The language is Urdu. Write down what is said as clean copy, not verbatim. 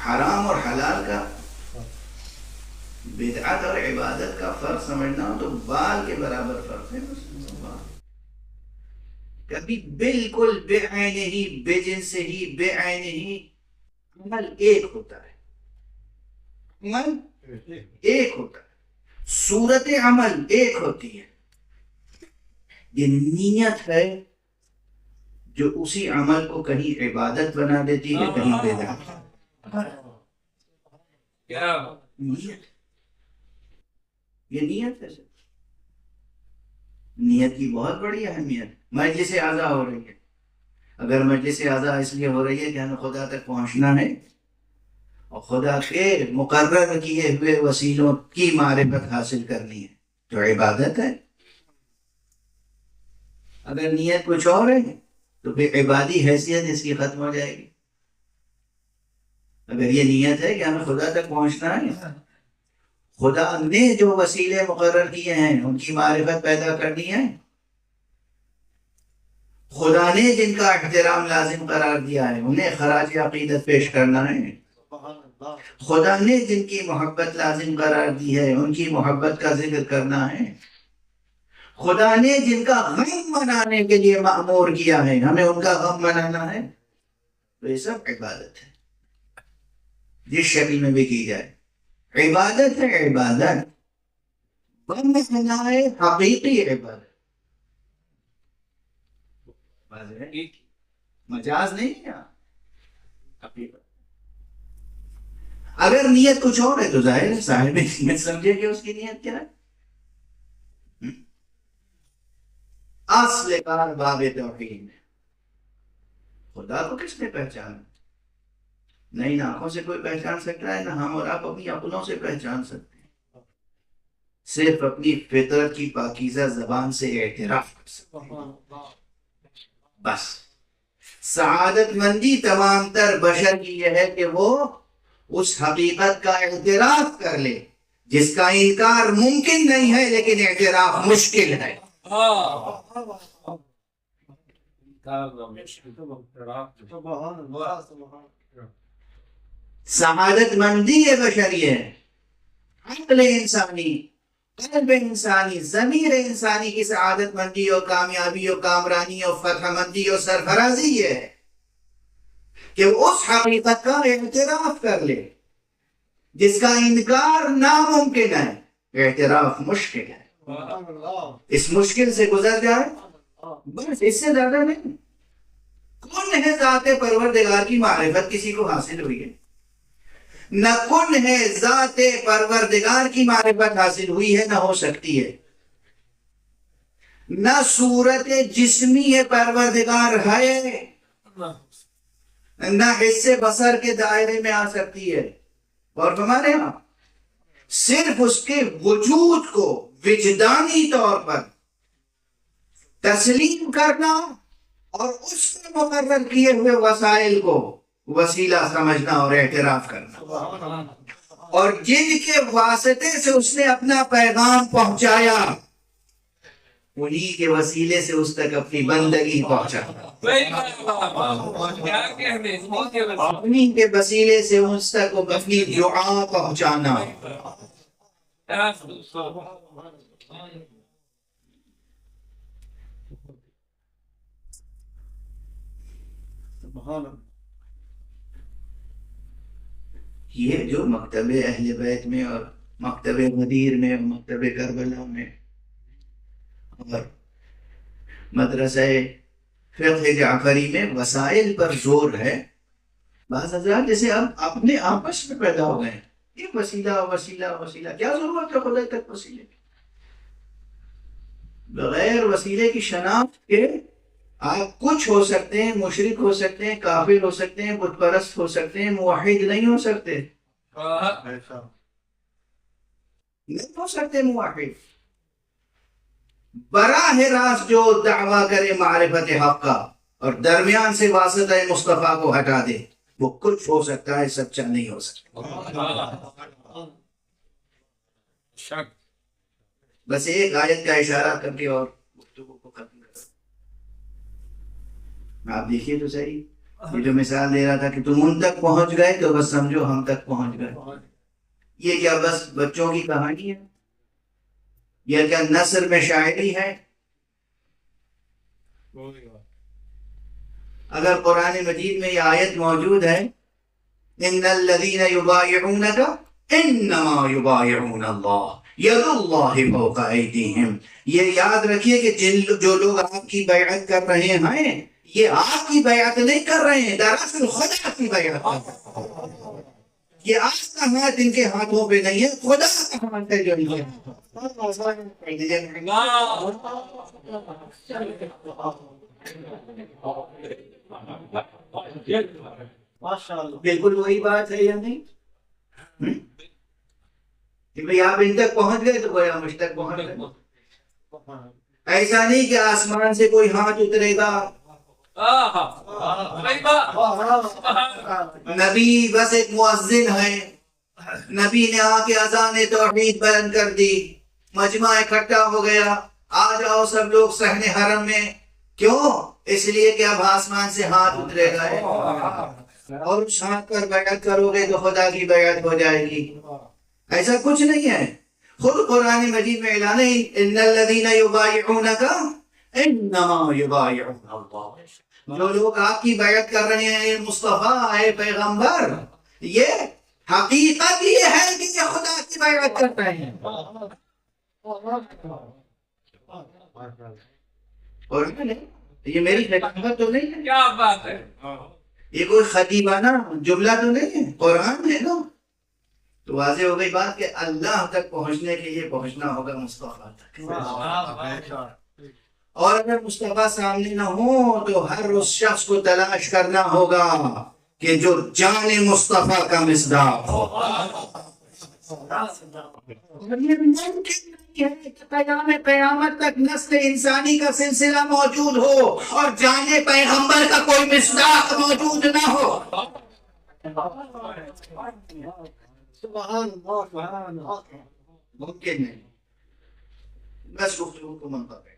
حرام اور حلال کا، بدعت اور عبادت کا فرق سمجھنا ہو تو بال کے برابر فرق ہے بس۔ کبھی بالکل بے عین ہی، بے جنس ہی، بے عین ہی عمل ایک ہوتا ہے، عمل ایک ہوتا ہے، صورت عمل ایک ہوتی ہے۔ یہ نیت ہے جو اسی عمل کو کہیں عبادت بنا دیتی ہے، کہیں بدعت۔ نیت، یہ نیت ہے۔ نیت کی بہت بڑی اہمیت۔ مجلس اعضاء ہو رہی ہے، اگر مجلس اعضاء اس لیے ہو رہی ہے کہ ہمیں خدا تک پہنچنا ہے اور خدا کے مقرر کیے ہوئے وسیلوں کی معرفت حاصل کرنی ہے، تو عبادت ہے۔ اگر نیت کچھ اور ہے تو پھر عبادی حیثیت اس کی ختم ہو جائے گی۔ اگر یہ نیت ہے کہ ہمیں خدا تک پہنچنا ہے، خدا نے جو وسیلے مقرر کیے ہیں ان کی معرفت پیدا کرنی ہے، خدا نے جن کا احترام لازم قرار دیا ہے انہیں خراج عقیدت پیش کرنا ہے، خدا نے جن کی محبت لازم قرار دی ہے ان کی محبت کا ذکر کرنا ہے، خدا نے جن کا غم منانے کے لیے مأمور کیا ہے ہمیں ان کا غم منانا ہے، تو یہ سب عبادت ہے، جس شکل میں بھی کی جائے عبادت ہے۔ عبادت غم منائے حقیقی عبادت، مجاز نہیں ہے، حقیقت۔ اگر نیت کچھ اور ہے تو ظاہر ہے صاحب نیت سمجھے کہ اس کی نیت کیا ہے۔ اصل کار باب توحید میں خدا کو کس نے پہچانا؟ نہ ان آنکھوں سے کوئی پہچان سکتا ہے، نہ ہم اور آپ اپنی عقلوں سے پہچان سکتے ہیں، صرف اپنی فطرت کی پاکیزہ زبان سے اعتراف کر سکتے ہیں بس۔ سعادت مندی تمام تر بشر کی یہ ہے کہ وہ اس حقیقت کا اعتراف کر لے جس کا انکار ممکن نہیں ہے لیکن اعتراف مشکل ہے۔ سعادت مندی بشری ہے، عقل انسانی، قلب انسانی، ضمیر انسانی کی سعادت مندی اور کامیابی اور کامرانی اور فتح مندی اور سرفرازی یہ ہے کہ وہ اس حقیقت کا اعتراف کر لے جس کا انکار ناممکن ہے، اعتراف مشکل ہے، اس مشکل سے گزر جائے بس، اس سے زیادہ نہیں۔ کون ہے ذات پروردگار کی معرفت کسی کو حاصل ہوئی ہے؟ نہ کن ہے ذات پروردگار کی معرفت حاصل ہوئی ہے، نہ ہو سکتی ہے۔ نہ صورت جسمی پروردگار ہے، نہ حصے بصر کے دائرے میں آ سکتی ہے، اور ہمارے ہاں صرف اس کے وجود کو وجدانی طور پر تسلیم کرنا اور اس کے مقرر کیے ہوئے وسائل کو وسیلہ سمجھنا اور اعتراف کرنا، اور جن کے واسطے سے اس نے اپنا پیغام پہنچایا انہی کے وسیلے سے اس تک اپنی بندگی پہنچانا، انہی کے وسیلے سے اس تک اپنی دعا پہنچانا۔ یہ جو مکتب اہل بیت میں اور مکتب غدیر میں اور مکتب کربلا میں اور مدرسہ فقہ جعفری میں وسائل پر زور ہے، بعض حضرات جیسے اب اپنے آپس میں پیدا ہو گئے ہیں، یہ وسیلہ وسیلہ وسیلہ، کیا ضرورت ہے خدا تک وسیلے کی؟ بغیر وسیلے کی شناخت کے آپ کچھ ہو سکتے ہیں، مشرک ہو سکتے ہیں، کافر ہو سکتے ہیں، بت پرست ہو سکتے ہیں، موحد نہیں ہو سکتے، نہیں ہو سکتے موحد۔ براہ راست جو دعویٰ کرے معرفت حق کا اور درمیان سے واسطہ مصطفیٰ کو ہٹا دے وہ کچھ ہو سکتا ہے، سچا نہیں ہو سکتا۔ بس ایک آیت کا اشارہ کر کے اور گفتگو کو ختم کر، آپ دیکھیے تو صحیح، یہ جو مثال دے رہا تھا کہ تم ان تک پہنچ گئے تو بس سمجھو ہم تک پہنچ گئے. یہ کیا بس بچوں کی کہانی ہے؟ یہ کیا نثر میں شاعری ہے؟ اگر قرآن مجید میں یہ آیت موجود ہے ان الذین یبایعونک انما یبایعون اللہ ید اللہ فوق ایدیہم، یہ یاد رکھیے کہ جو لوگ آپ کی بیعت کر رہے ہیں یہ آپ کی بیعت نہیں کر رہے ہیں، دراصل خدا کی بیعت کر رہے ہیں. یہ آپ کا ہاتھ ان کے ہاتھوں پہ نہیں ہے، خدا کا ہاتھ ہے جو ان کے بالکل وہی بات ہے یا نہیں؟ کہ بھئی آپ ان تک پہنچ گئے تو گویا مجھ تک پہنچ گئے. ایسا نہیں کہ آسمان سے کوئی ہاتھ اترے گا، نبی بس ایک مؤذن ہے، نبی نے آ کے اذان توحید بلند کر دی، مجمع اکٹھا ہو گیا، آ جاؤ سب لوگ صحن حرم میں. کیوں؟ اس لیے کہ اب آسمان سے ہاتھ اترے گئے اور اس ہاتھ پر بیعت کرو گے تو خدا کی بیعت ہو جائے گی. ایسا کچھ نہیں ہے. خود قرآن مجید میں اعلان ہے ان الذین یبایعونک انما یبایعون اللہ، جو لوگ آپ کی بیعت کر رہے ہیں مصطفیٰ اے پیغمبر، یہ حقیقت یہ ہے کہ یہ خدا کی بیعت کر رہے ہیں. اور یہ میری حقیقت تو نہیں ہے، کیا بات ہے، یہ کوئی خطیبانہ جملہ تو نہیں ہے، قرآن ہے نا. تو واضح ہو گئی بات کہ اللہ تک پہنچنے کے لیے پہنچنا ہوگا مصطفیٰ تک. اور اگر مصطفیٰ سامنے نہ ہو تو ہر اس شخص کو تلاش کرنا ہوگا کہ جو جان مصطفیٰ کا مصداق ہو. یہ ممکن نہیں ہے کہ قیام قیامت تک نسل انسانی کا سلسلہ موجود ہو اور جان پیغمبر کا کوئی مصداق موجود نہ ہو. سبحان اللہ، سبحان اللہ. ممکن نہیں. بس گفتگو کو منتظر